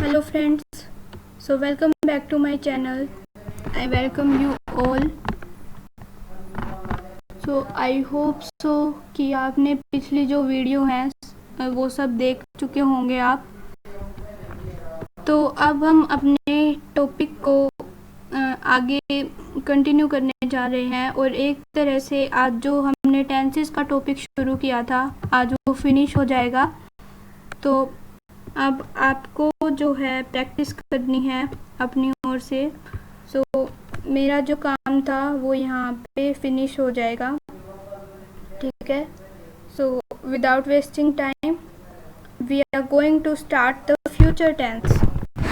Hello friends, so welcome back to my channel. I welcome you all. So I hope so कि आपने पिछली जो video हैं वो सब देख चुके होंगे आप। तो अब हम अपने टॉपिक को आगे कंटिन्यू करने जा रहे हैं और एक तरह से आज जो हमने टेंसेस का टॉपिक शुरू किया था आज वो फिनिश हो जाएगा। तो अब आपको जो है प्रैक्टिस करनी है अपनी ओर से। सो मेरा जो काम था वो यहाँ पे फिनिश हो जाएगा, ठीक है। So without wasting time we are going to start the future tense,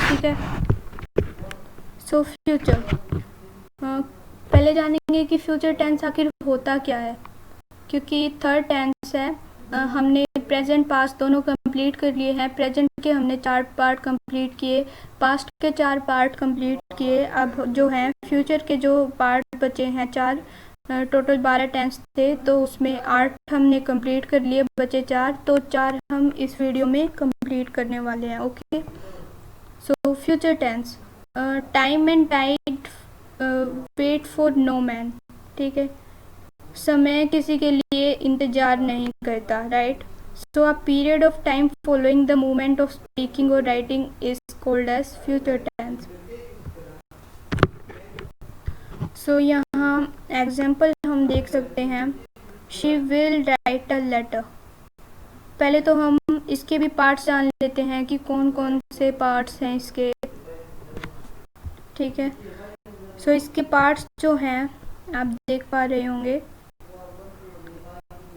ठीक है। सो फ्यूचर पहले जानेंगे कि फ्यूचर टेंस आखिर होता क्या है, क्योंकि थर्ड टेंस है। हमने प्रेजेंट पास्ट दोनों कंप्लीट कर लिए हैं। प्रेजेंट के हमने 4 पार्ट कंप्लीट किए, पास्ट के 4 पार्ट कंप्लीट किए। अब जो हैं फ्यूचर के जो पार्ट बचे हैं 4, टोटल 12 टेंस थे, तो उसमें 8 हमने कंप्लीट कर लिए, बचे 4। तो 4 हम इस वीडियो में कंप्लीट करने वाले हैं, okay. So future tense, time and tide wait for no man, ठीक है। समय किसी के लिए इंतजार नहीं करता, right. So a period of time following the movement of speaking और writing is called as future tense. So यहाँ एग्जाम्पल हम देख सकते हैं, she will write a letter. पहले तो हम इसके भी पार्ट्स जान लेते हैं कि कौन कौन से पार्ट्स हैं इसके, ठीक है। सो इसके पार्ट्स जो हैं आप देख पा रहे होंगे,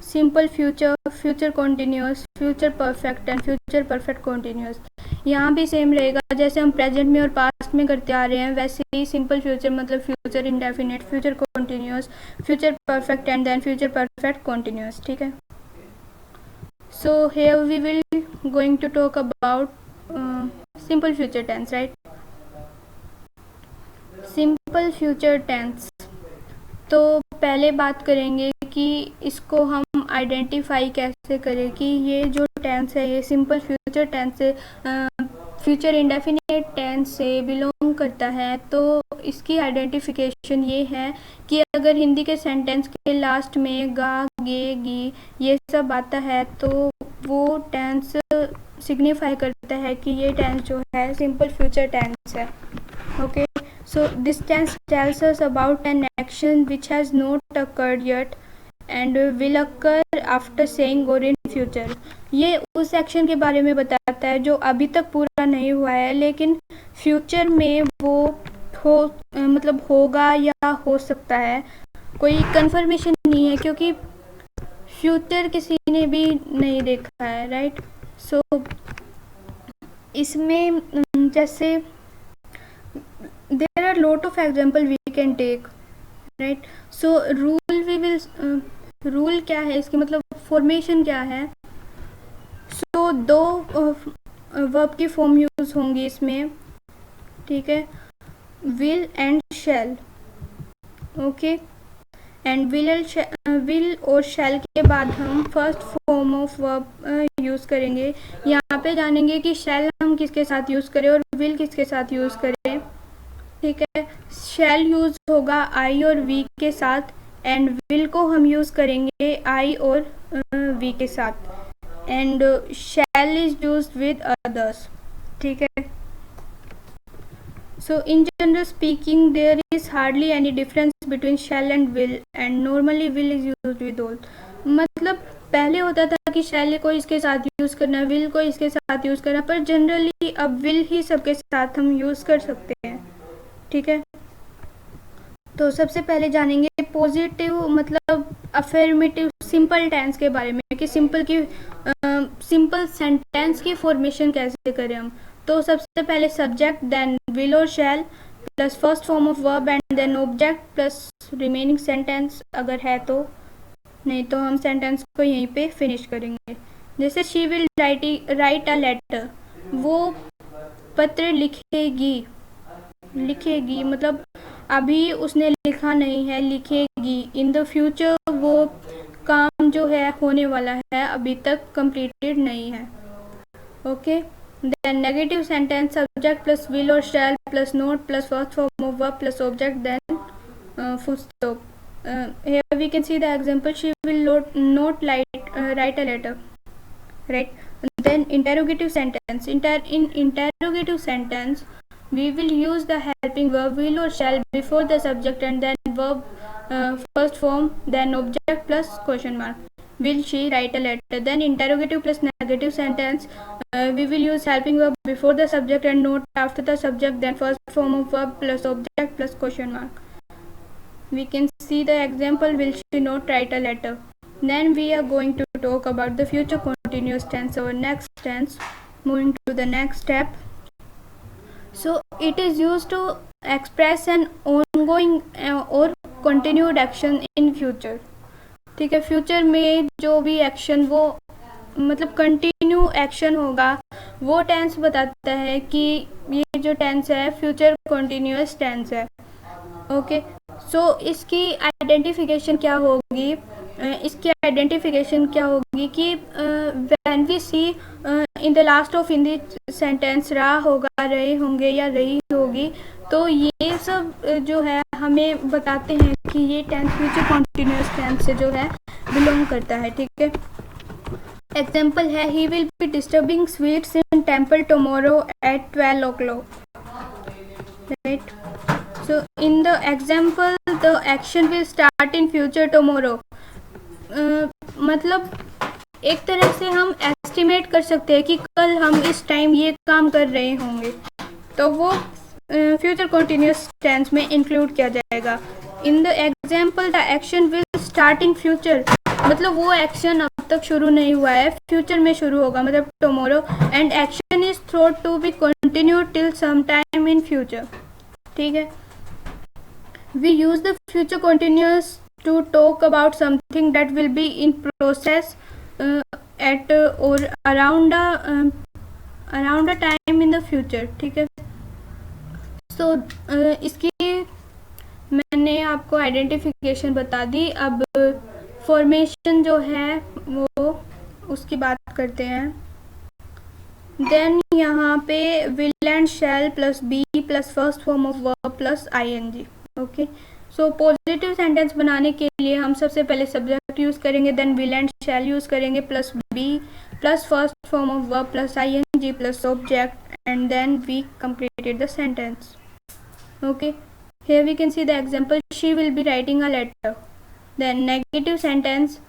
simple future, future continuous, future perfect and future perfect continuous. यहाँ भी सेम रहेगा, जैसे हम प्रेजेंट में और पास्ट में करते आ रहे हैं वैसे ही सिंपल फ्यूचर मतलब future indefinite, future continuous, future perfect and then future perfect continuous, ठीक है। So here we will going to talk about simple future tense, right. Simple future tense, तो पहले बात करेंगे कि इसको हम आइडेंटिफाई कैसे करें कि ये जो टेंस है ये सिंपल फ्यूचर टेंस से फ्यूचर इंडेफिनिट टेंस से बिलोंग करता है। तो इसकी आइडेंटिफिकेशन ये है कि अगर हिंदी के सेंटेंस के लास्ट में गा, गे, गी ये सब आता है तो वो टेंस सिग्निफाई करता है कि ये टेंस जो है सिंपल फ्यूचर टेंस है, okay. So this tense tells us about an action which has not occurred yet and will occur after saying or in future। ये उस एक्शन के बारे में बताता है जो अभी तक पूरा नहीं हुआ है लेकिन फ्यूचर में वो मतलब होगा या हो सकता है, कोई कंफर्मेशन नहीं है क्योंकि फ्यूचर किसी ने भी नहीं देखा है, राइट। सो इसमें जैसे there are lot of example we can take, right। so rule क्या है इसकी मतलब फॉर्मेशन क्या है। so 2 वर्ब की फॉर्म यूज होंगी इसमें, ठीक है, will and shall, okay. And will और shall के बाद हम first form of verb use करेंगे। यहाँ पे जानेंगे कि shall हम किसके साथ यूज करें और will किसके साथ यूज करें, ठीक है। शैल यूज होगा आई और वी के साथ एंड विल को हम यूज करेंगे आई और वी के साथ and shall is used with others, ठीक है। So in general speaking there is hardly any difference between shall and will and normally will is used with all. मतलब पहले होता था कि शैल को इसके साथ यूज करना, विल को इसके साथ यूज करना, पर जनरली अब विल ही सबके साथ हम यूज कर सकते हैं, ठीक है। तो सबसे पहले जानेंगे पॉजिटिव मतलब अफर्मेटिव सिंपल टेंस के बारे में कि सिंपल सेंटेंस की फॉर्मेशन कैसे करें हम। तो सबसे पहले सब्जेक्ट देन विल और shall plus first form of verb and then object plus remaining sentence अगर है तो, नहीं तो हम सेंटेंस को यहीं पे फिनिश करेंगे। जैसे she will write a letter, वो पत्र लिखेगी मतलब अभी उसने लिखा नहीं है, लिखेगी। इन द फ्यूचर वो काम जो है होने वाला है, अभी तक कंप्लीटेड नहीं है, okay. then negative sentence, subject plus will or shall plus not plus first form of verb plus object, then full stop. Here we can see the example, she will not write a letter, right? Then interrogative sentence, in interrogative sentence we will use the helping verb will or shall before the subject and then verb first form, then object plus question mark. Will she write a letter? Then interrogative plus negative sentence, we will use helping verb before the subject and not after the subject, then first form of verb plus object plus question mark. We can see the example, will she not write a letter. Then we are going to talk about the future continuous tense, our next tense. Moving to the next step. So it is used to express an ongoing or continued action in future. ठीक है, future में जो भी action वो मतलब continue action होगा वो tense बताता है कि ये जो टेंस है फ्यूचर कंटिन्यूअस टेंस है. ओके, सो इसकी आइडेंटिफिकेशन क्या होगी, कि when we see in the last of in the sentence रहा होगा, रहे होंगे या रही होगी, तो ये सब जो है हमें बताते हैं कि ये टेंस फ्यूचर कंटिन्यूअस टेंस से जो है बिलोंग करता है. ठीक है, एग्जाम्पल है, he will be disturbing sweets in temple tomorrow at 12 o'clock. Right, so in the example the action will start in future tomorrow. मतलब एक तरह से हम एस्टिमेट कर सकते हैं कि कल हम इस टाइम ये काम कर रहे होंगे, तो वो फ्यूचर कंटिन्यूअस टेंस में इंक्लूड किया जाएगा. In the example the action will start in future, मतलब वो एक्शन अब तक शुरू नहीं हुआ है, फ्यूचर में शुरू होगा, मतलब tomorrow. And action is thought to be continued till some time in future. ठीक है, we use the future continuous to talk about something that will be in process at or around a time in the future. ठीक है, so इसकी मैंने आपको identification बता दी. अब formation जो है वो उसकी बात करते हैं. देन यहाँ पे will and shall plus be plus first form of verb plus ing. Okay, so positive sentence बनाने के लिए हम सबसे पहले सब्जेक्ट यूज़ करेंगे, then will and shall use करेंगे, plus be plus first form of verb plus ING plus object, and then we completed the sentence. Okay, here we can see the example, she will be writing a letter. Then negative sentence,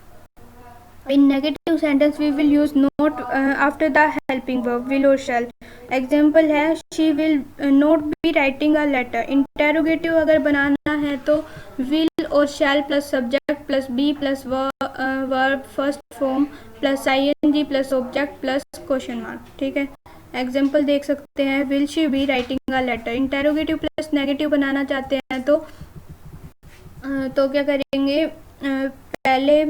in negative sentence we will use not after the helping verb will or shall. Example है, she will not be writing a letter. Interrogative अगर बनाना है तो will और shall plus subject plus be plus verb first form plus ing plus object plus question mark. ठीक है, example देख सकते हैं, will she be writing a letter. Interrogative plus negative बनाना चाहते हैं तो क्या करेंगे, पहले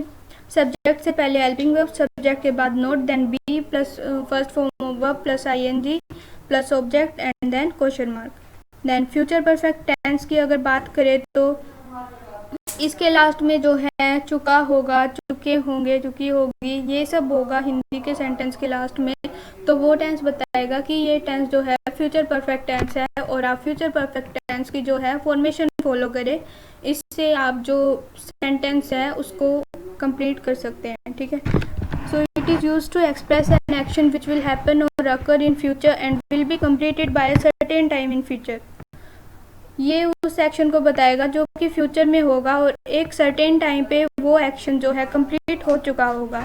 सब्जेक्ट से पहले हेल्पिंग वर्ब, सब्जेक्ट के बाद not, then be plus first form of verb plus ING plus object and then question mark. Then future perfect tense की अगर बात करें तो इसके लास्ट में जो है चुका होगा, चुके होंगे, चुकी होगी, ये सब होगा हिंदी के सेंटेंस के लास्ट में, तो वो टेंस बताएगा कि ये टेंस जो है फ्यूचर परफेक्ट टेंस है. और आप फ्यूचर परफेक्ट टेंस की जो है फॉर्मेशन फॉलो करें, इससे आप जो सेंटेंस है उसको कंप्लीट कर सकते हैं. ठीक है, so it is used to express an action which will happen और occur in future and will be completed by a certain time in future. ये उस एक्शन को बताएगा जो कि फ्यूचर में होगा और एक सर्टेन टाइम पे वो एक्शन जो है कंप्लीट हो चुका होगा.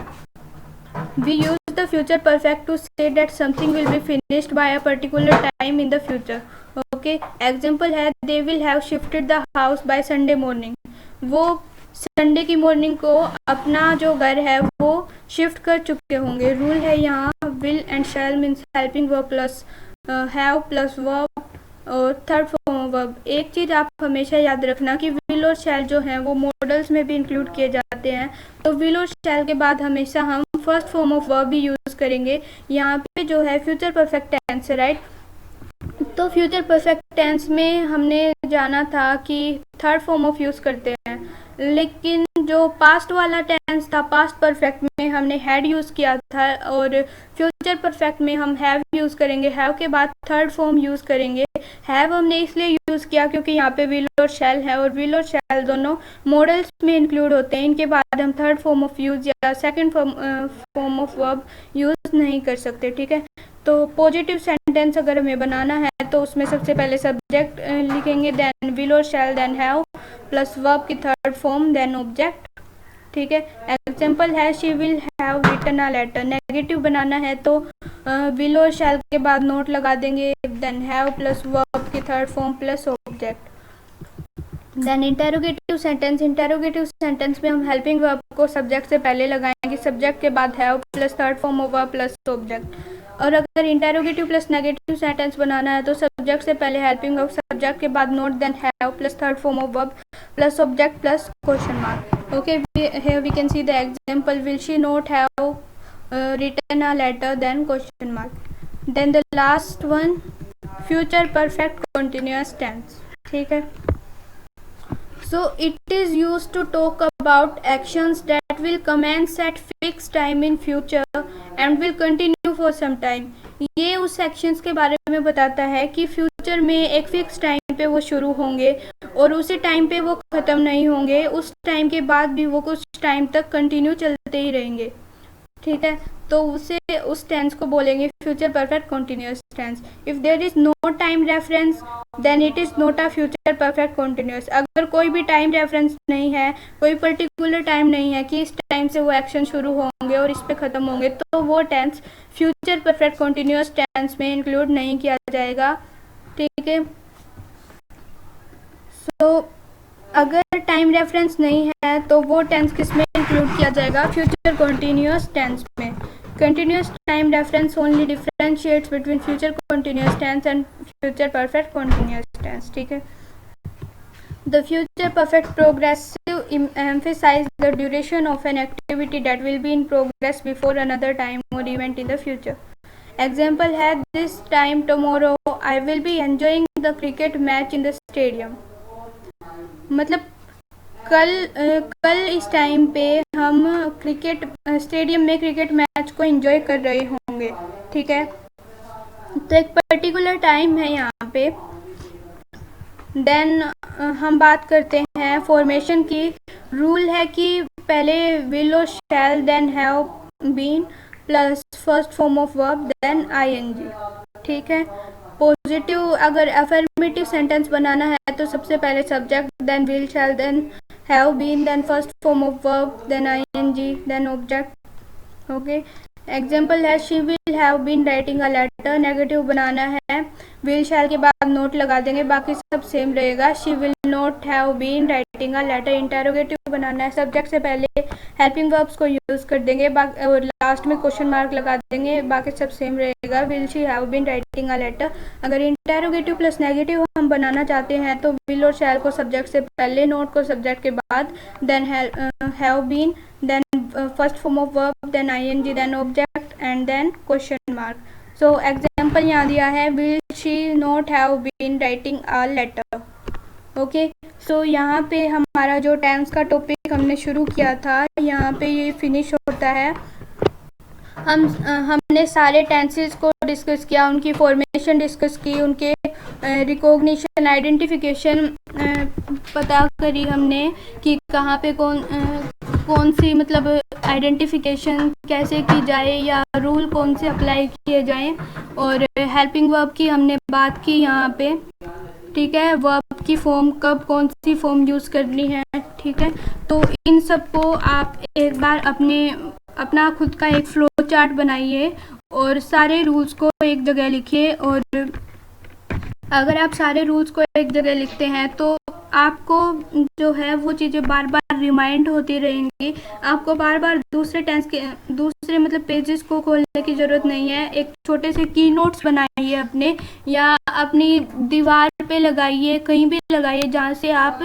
We use the future perfect to say that something will be finished by a particular time in the future. Okay, example है, they will have shifted the house by Sunday morning. वो Sunday की morning को अपना जो घर है वो shift कर चुके होंगे. रूल है यहाँ, will and shell means helping verb plus have plus verb और थर्ड फॉर्म ऑफ वर्ब. एक चीज़ आप हमेशा याद रखना कि विल और शैल जो हैं वो मॉडल्स में भी इंक्लूड किए जाते हैं, तो विल और शैल के बाद हमेशा हम फर्स्ट फॉर्म ऑफ वर्ब भी यूज़ करेंगे. यहाँ पे जो है फ्यूचर परफेक्ट टेंस है, राइट. तो फ्यूचर परफेक्ट टेंस में हमने जाना था कि थर्ड फॉर्म ऑफ यूज़ करते हैं, लेकिन जो पास्ट वाला टेंस था, पास्ट परफेक्ट में हमने हैड यूज़ किया था, और फ्यूचर परफेक्ट में हम हैव यूज़ करेंगे, हैव के बाद थर्ड फॉर्म यूज़ करेंगे। हैव हमने इसलिए यूज़ किया क्योंकि यहाँ पे विल और शैल है, और विल और शैल दोनों मॉडल्स में इंक्लूड होते हैं। इनके बाद हम थर्ड फॉर्म ऑफ यूज़ या second form of verb use नहीं कर सकते, ठीक है। तो पॉजिटिव सेंटेंस अगर हमें बनाना है तो उसमें सबसे पहले सब्जेक्ट लिखेंगे, देन विल और shall, then have plus verb की थर्ड फॉर्म, देन ऑब्जेक्ट, ठीक है। एग्जाम्पल है she will have written a letter. Negative बनाना है तो विल और शैल के बाद नोट लगा देंगे, देन हैव प्लस वर्ब की third form plus object. Then interrogative sentence, interrogative sentence में हम हेल्पिंग वर्ब को सब्जेक्ट से पहले लगाएंगे, सब्जेक्ट के बाद have plus third form of verb plus object. और अगर इंटेरोगेटिव प्लस नेगेटिव सेंटेंस बनाना है तो सब्जेक्ट से पहले हेल्पिंग वर्ब, सब्जेक्ट के बाद not, then have plus third form of verb plus object plus question mark. Okay, here we can see the example, will she not have written a letter, then question mark. Then the last one, future perfect continuous tense, ठीक है। So it is used to talk about actions that will commence at fixed time in future and will continue for some time. ये उस actions के बारे में बताता है कि फ्यूचर में एक फिक्स टाइम पे वो शुरू होंगे और उसी टाइम पे वो ख़त्म नहीं होंगे, उस टाइम के बाद भी वो कुछ टाइम तक कंटिन्यू चलते ही रहेंगे, ठीक है। तो उसे उस टेंस को बोलेंगे future perfect continuous tense. If there is no time reference then it is not a future perfect continuous. अगर कोई भी टाइम रेफरेंस नहीं है, कोई पर्टिकुलर टाइम नहीं है कि इस टाइम से वो एक्शन शुरू होंगे और इस पे ख़त्म होंगे, तो वो tense future perfect continuous tense में इंक्लूड नहीं किया जाएगा, ठीक है। सो अगर टाइम रेफरेंस नहीं है तो वो टेंस किस में इंक्लूड किया जाएगा, फ्यूचर कंटिन्यूअस टेंस में। Continuous time reference only differentiates between future continuous tense and future perfect continuous tense, ठीक है। The future perfect progressive emphasize the duration of an activity that will be in progress before another time or event in the future. Example है this time tomorrow I will be enjoying the cricket match in the stadium. मतलब कल इस time पे हम cricket stadium में cricket match को enjoy कर रहे होंगे, ठीक है। तो एक पर्टिकुलर टाइम है यहाँ पे। देन हम बात करते हैं फॉर्मेशन की। रूल है कि पहले विल और shall, then have been plus first form of verb, then ING, ठीक है। पॉजिटिव अगर अफर्मेटिव सेंटेंस बनाना है तो सबसे पहले subject, then will shall, then have been, then first form of verb, then ING, then object, okay. Example है she will have been writing a letter. Negative बनाना है, विल शैल के बाद नोट लगा देंगे, बाकी सब सेम रहेगा। She will not have been writing a letter. Interrogative बनाना है, सब्जेक्ट से पहले हेल्पिंग वर्ब्स को यूज़ कर देंगे और लास्ट में क्वेश्चन मार्क लगा देंगे, बाकी सब सेम रहेगा। Will she have been writing a letter. अगर इंटेरोगेटिव प्लस नेगेटिव हम बनाना चाहते हैं तो विल और शैल को सब्जेक्ट से पहले, नोट को सब्जेक्ट के बाद, then have been, then first form of verb, then ING, then object and then question mark. So example यहाँ दिया है will she not have been writing a letter, okay. So यहाँ पे हमारा जो टेंस का टॉपिक हमने शुरू किया था यहाँ पे ये फिनिश होता है। हमने सारे टेंसेस को डिस्कस किया, उनकी फॉर्मेशन डिस्कस की, उनके रिकॉग्निशन, आइडेंटिफिकेशन पता करी हमने कि कहाँ पे कौन सी मतलब आइडेंटिफिकेशन कैसे की जाए या रूल कौन से अप्लाई किए जाएं, और हेल्पिंग वर्ब की हमने बात की यहाँ पे, ठीक है। वर्ब की फॉर्म कब कौन सी फॉर्म यूज़ करनी है, ठीक है। तो इन सब को आप एक बार अपना खुद का एक फ्लो चार्ट बनाइए और सारे रूल्स को एक जगह लिखिए। और अगर आप सारे रूल्स को एक जगह लिखते हैं तो आपको जो है वो चीज़ें बार बार रिमाइंड होती रहेंगी। आपको बार बार दूसरे मतलब पेजेस को खोलने की ज़रूरत नहीं है। एक छोटे से की नोट्स बनाइए अपने, या अपनी दीवार पे लगाइए, कहीं भी लगाइए जहाँ से आप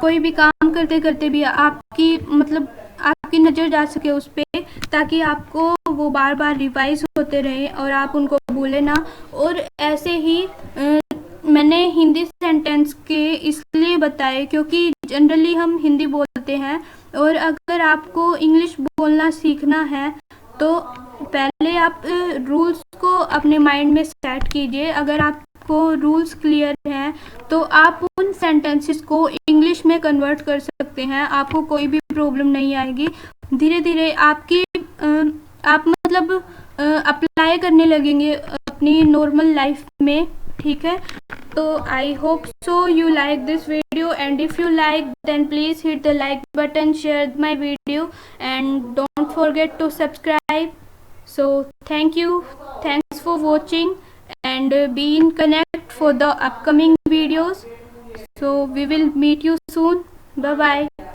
कोई भी काम करते करते भी आपकी नज़र जा सके उस पर, ताकि आपको वो बार बार रिवाइज होते रहे और आप उनको भूलें ना। और ऐसे ही मैंने हिंदी सेंटेंस के इसलिए बताए क्योंकि जनरली हम हिंदी बोलते हैं, और अगर आपको इंग्लिश बोलना सीखना है तो पहले आप रूल्स को अपने माइंड में सेट कीजिए। अगर आपको रूल्स क्लियर हैं तो आप उन सेंटेंसेस को इंग्लिश में कन्वर्ट कर सकते हैं, आपको कोई भी प्रॉब्लम नहीं आएगी। धीरे धीरे आपकी आप मतलब अप्लाई करने लगेंगे अपनी नॉर्मल लाइफ में, ठीक है। तो I hope so you like this video, and if you like then please hit the like button, share my video, and don't forget to subscribe. So thank you, thanks for watching, and be in connect for the upcoming videos. So we will meet you soon. Bye bye.